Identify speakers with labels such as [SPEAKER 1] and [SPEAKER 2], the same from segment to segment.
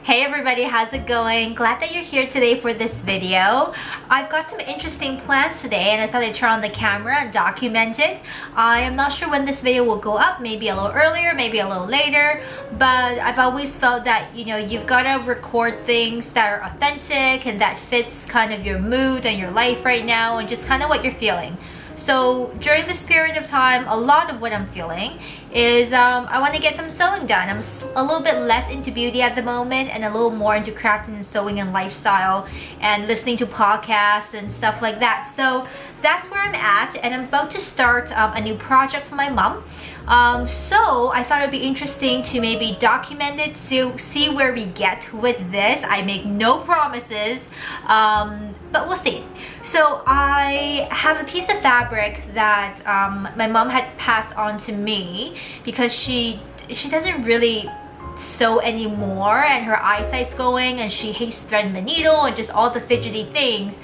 [SPEAKER 1] Hey everybody, how's it going? Glad that you're here today for this video. I've got some interesting plans today and I thought I'd turn on the camera and document it. I am not sure when this video will go up, maybe a little earlier, maybe a little later, but I've always felt that, you know, you've got to record things that are authentic and that fits kind of your mood and your life right now and just kind of what you're feeling. So during this period of time, a lot of what I'm feeling is I want to get some sewing done. I'm a little bit less into beauty at the moment and a little more into crafting and sewing and lifestyle and listening to podcasts and stuff like that. So that's where I'm at, and I'm about to start a new project for my mom. So I thought it would be interesting to maybe document it to see where we get with this. I make no promises, but we'll see. So I have a piece of fabric that my mom had passed on to me because she doesn't really sew anymore and her eyesight's going and she hates threading the needle and just all the fidgety things.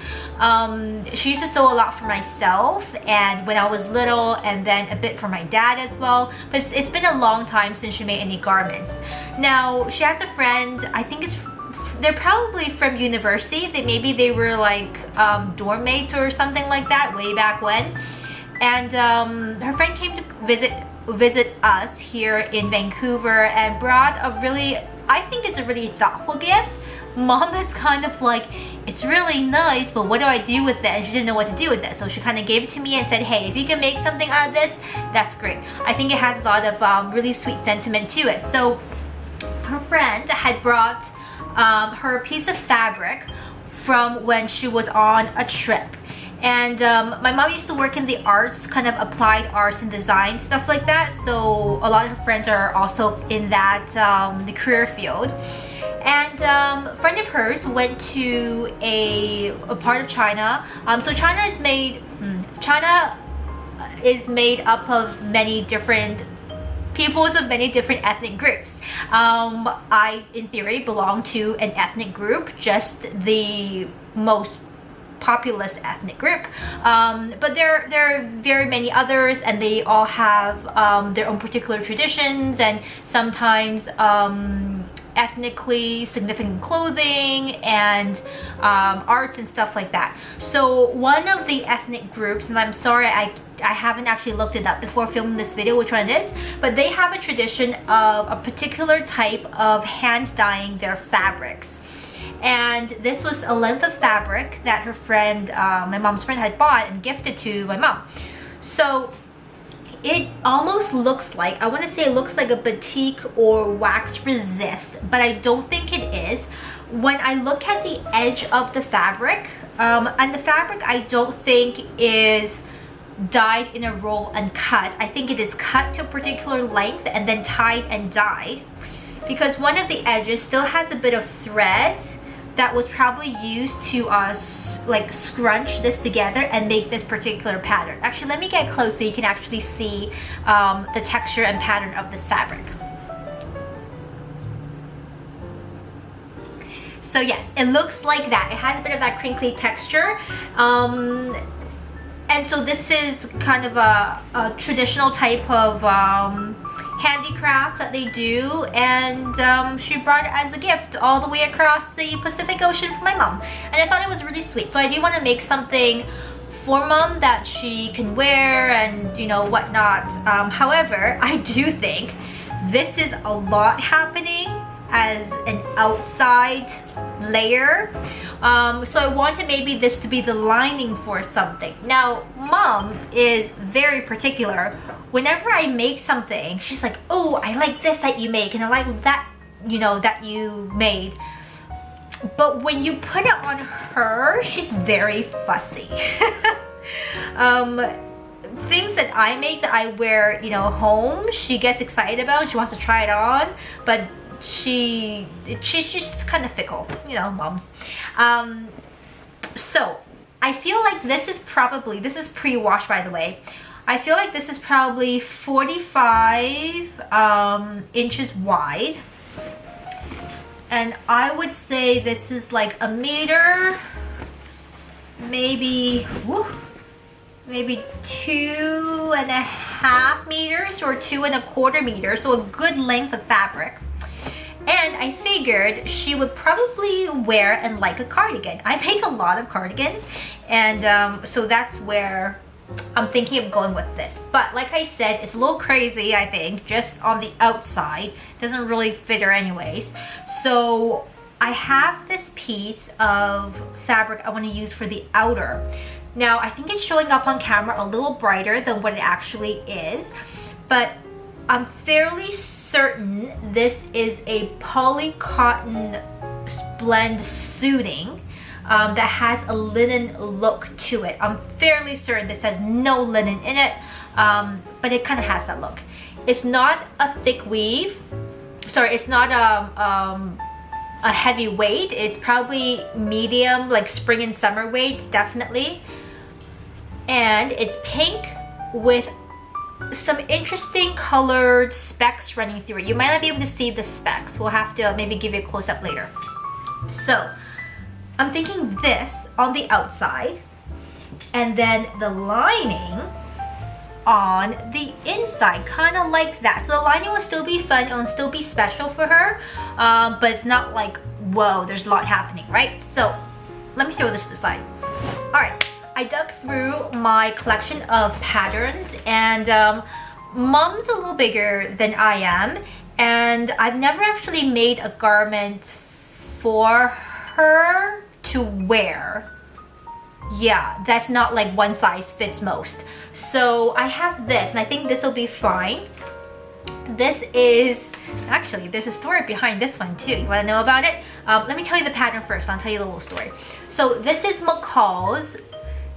[SPEAKER 1] She used to sew a lot for myself and when I was little, and then a bit for my dad as well, but it's been a long time since she made any garments. Now she has a friend, I think they're probably from university. Maybe they were like dorm mates or something like that way back when, and her friend came to visit us here in Vancouver and brought a really, I think it's a really thoughtful gift. Mom is kind of like, it's really nice, but what do I do with it? And she didn't know what to do with it, so she kind of gave it to me and said, hey, if you can make something out of this, that's great. I think it has a lot of really sweet sentiment to it. So her friend had brought her piece of fabric from when she was on a trip. And my mom used to work in the arts, kind of applied arts and design, stuff like that. So a lot of her friends are also in that the career field. And a friend of hers went to a part of China. So China is made up of many different peoples of many different ethnic groups. I, in theory, belong to an ethnic group, just the most populous ethnic group, but there are very many others, and they all have their own particular traditions and sometimes ethnically significant clothing and arts and stuff like that. So one of the ethnic groups, and I'm sorry I haven't actually looked it up before filming this video which one it is, but they have a tradition of a particular type of hand dyeing their fabrics. And this was a length of fabric that her friend, my mom's friend, had bought and gifted to my mom. So it almost looks like, I want to say it looks like a batik or wax resist, but I don't think it is. When I look at the edge of the fabric, and the fabric I don't think is dyed in a roll and cut. I think it is cut to a particular length and then tied and dyed, because one of the edges still has a bit of thread that was probably used to like scrunch this together and make this particular pattern. Actually, let me get close so you can actually see the texture and pattern of this fabric. So yes, it looks like that. It has a bit of that crinkly texture. And so this is kind of a traditional type of handicraft that they do, and she brought it as a gift all the way across the Pacific Ocean for my mom, and I thought it was really sweet. So I do want to make something for mom that she can wear and, you know, whatnot. However, I do think this is a lot happening as an outside layer, so I wanted maybe this to be the lining for something. Now mom is very particular. Whenever I make something, she's like, oh, I like this that you make, and I like that, you know, that you made. But when you put it on her, she's very fussy. Things that I make that I wear, you know, home, she gets excited about, she wants to try it on, but she's just kind of fickle, you know, moms. So I feel like this is pre-washed, by the way. I feel like this is probably 45 inches wide, and I would say this is like a meter, maybe 2.5 meters or 2.25 meters, so a good length of fabric. And I figured she would probably wear and like a cardigan. I make a lot of cardigans, and so that's where I'm thinking of going with this. But like I said, it's a little crazy, I think, just on the outside. Doesn't really fit her anyways. So I have this piece of fabric I want to use for the outer. Now, I think it's showing up on camera a little brighter than what it actually is, but I'm fairly certain this is a poly cotton blend suiting that has a linen look to it. I'm fairly certain this has no linen in it, but it kind of has that look. It's not a thick weave. Sorry, it's not a heavy weight. It's probably medium, like spring and summer weights, definitely. And it's pink with some interesting colored specks running through it. You might not be able to see the specks. We'll have to maybe give you a close-up later. So I'm thinking this on the outside, and then the lining on the inside, kind of like that. So the lining will still be fun, it will still be special for her, but it's not like, whoa, there's a lot happening, right? So let me throw this to the side. All right, I dug through my collection of patterns, and Mom's a little bigger than I am, and I've never actually made a garment for her to wear. Yeah, that's not like one size fits most. So I have this, and I think this will be fine. This is, actually, there's a story behind this one too. You want to know about it? Let me tell you the pattern first. I'll tell you the little story. So this is McCall's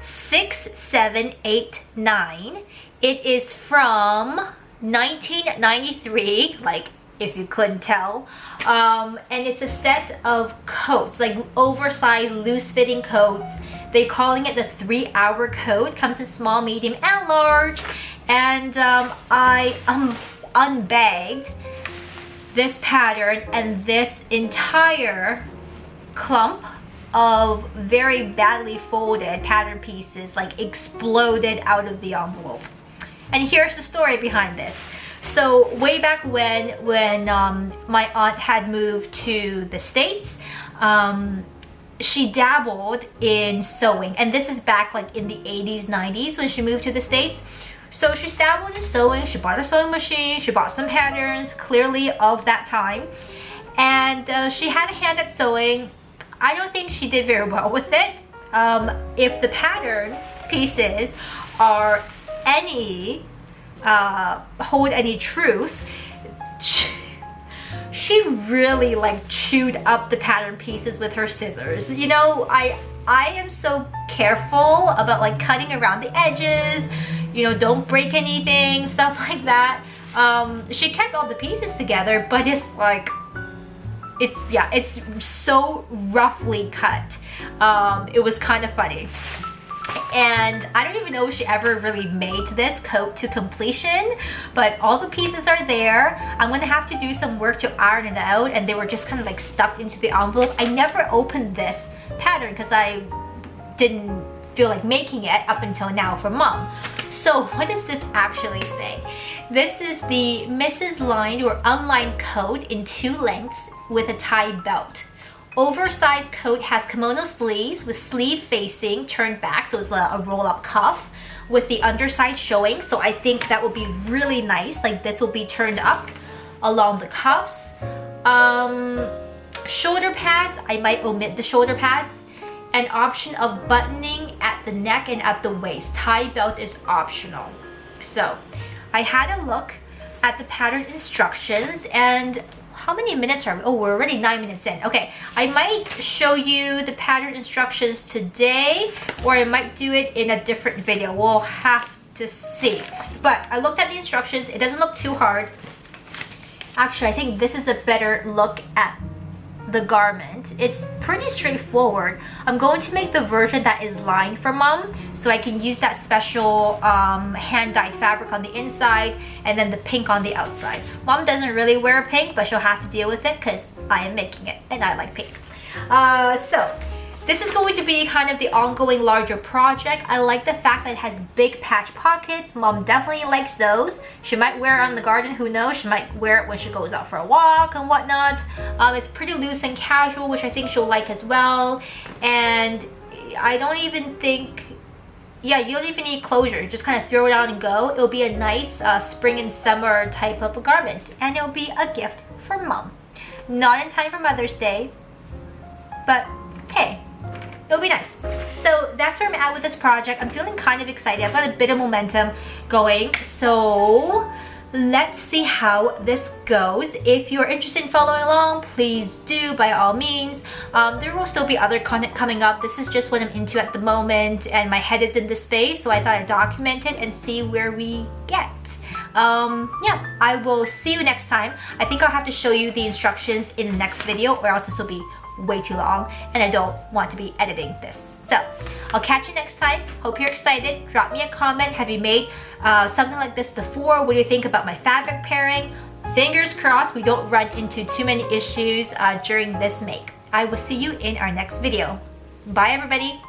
[SPEAKER 1] 6789. It is from 1993, like if you couldn't tell, and it's a set of coats, like oversized loose-fitting coats. They're calling it the 3-hour coat. Comes in small, medium, and large. And I unbagged this pattern, and this entire clump of very badly folded pattern pieces like exploded out of the envelope. And here's the story behind this. So way back when my aunt had moved to the States, she dabbled in sewing, and this is back like in the 80s, 90s when she moved to the States. So she dabbled in sewing, she bought a sewing machine, she bought some patterns, clearly of that time, and she had a hand at sewing. I don't think she did very well with it. If the pattern pieces are any hold any truth, she really like chewed up the pattern pieces with her scissors. You know, I am so careful about like cutting around the edges, you know, don't break anything, stuff like that. She kept all the pieces together, but it's like, it's so roughly cut. It was kind of funny. And I don't even know if she ever really made this coat to completion, but all the pieces are there. I'm gonna have to do some work to iron it out, and they were just kind of like stuffed into the envelope. I never opened this pattern because I didn't feel like making it up until now for Mom. So what does this actually say? This is the Mrs. Lined or unlined coat in 2 lengths with a tie belt. Oversized coat has kimono sleeves with sleeve facing turned back, so it's a roll-up cuff with the underside showing. So I think that would be really nice. Like this will be turned up along the cuffs. Shoulder pads, I might omit the shoulder pads. An option of buttoning at the neck and at the waist. Tie belt is optional. So I had a look at the pattern instructions, and how many minutes are we? Oh, we're already 9 minutes in. Okay, I might show you the pattern instructions today, or I might do it in a different video. We'll have to see. But I looked at the instructions. It doesn't look too hard. Actually, I think this is a better look at the garment. It's pretty straightforward. I'm going to make the version that is lined for Mom, so I can use that special hand-dyed fabric on the inside and then the pink on the outside. Mom doesn't really wear pink, but she'll have to deal with it because I am making it and I like pink. So This is going to be kind of the ongoing larger project. I like the fact that it has big patch pockets. Mom definitely likes those. She might wear it on the garden, who knows? She might wear it when she goes out for a walk and whatnot. It's pretty loose and casual, which I think she'll like as well. And I don't even think, yeah, you don't even need closure. Just kind of throw it on and go. It'll be a nice spring and summer type of a garment. And it'll be a gift for Mom. Not in time for Mother's Day, but hey, it'll be nice. So that's where I'm at with this project. I'm feeling kind of excited. I've got a bit of momentum going. So let's see how this goes. If you're interested in following along, please do, by all means. There will still be other content coming up. This is just what I'm into at the moment, and my head is in this space, so I thought I'd document it and see where we get. Yeah, I will see you next time. I think I'll have to show you the instructions in the next video, or else this will be way too long, and I don't want to be editing this. So I'll catch you next time. Hope you're excited. Drop me a comment. Have you made something like this before? What do you think about my fabric pairing? Fingers crossed we don't run into too many issues during this make. I will see you in our next video. Bye everybody.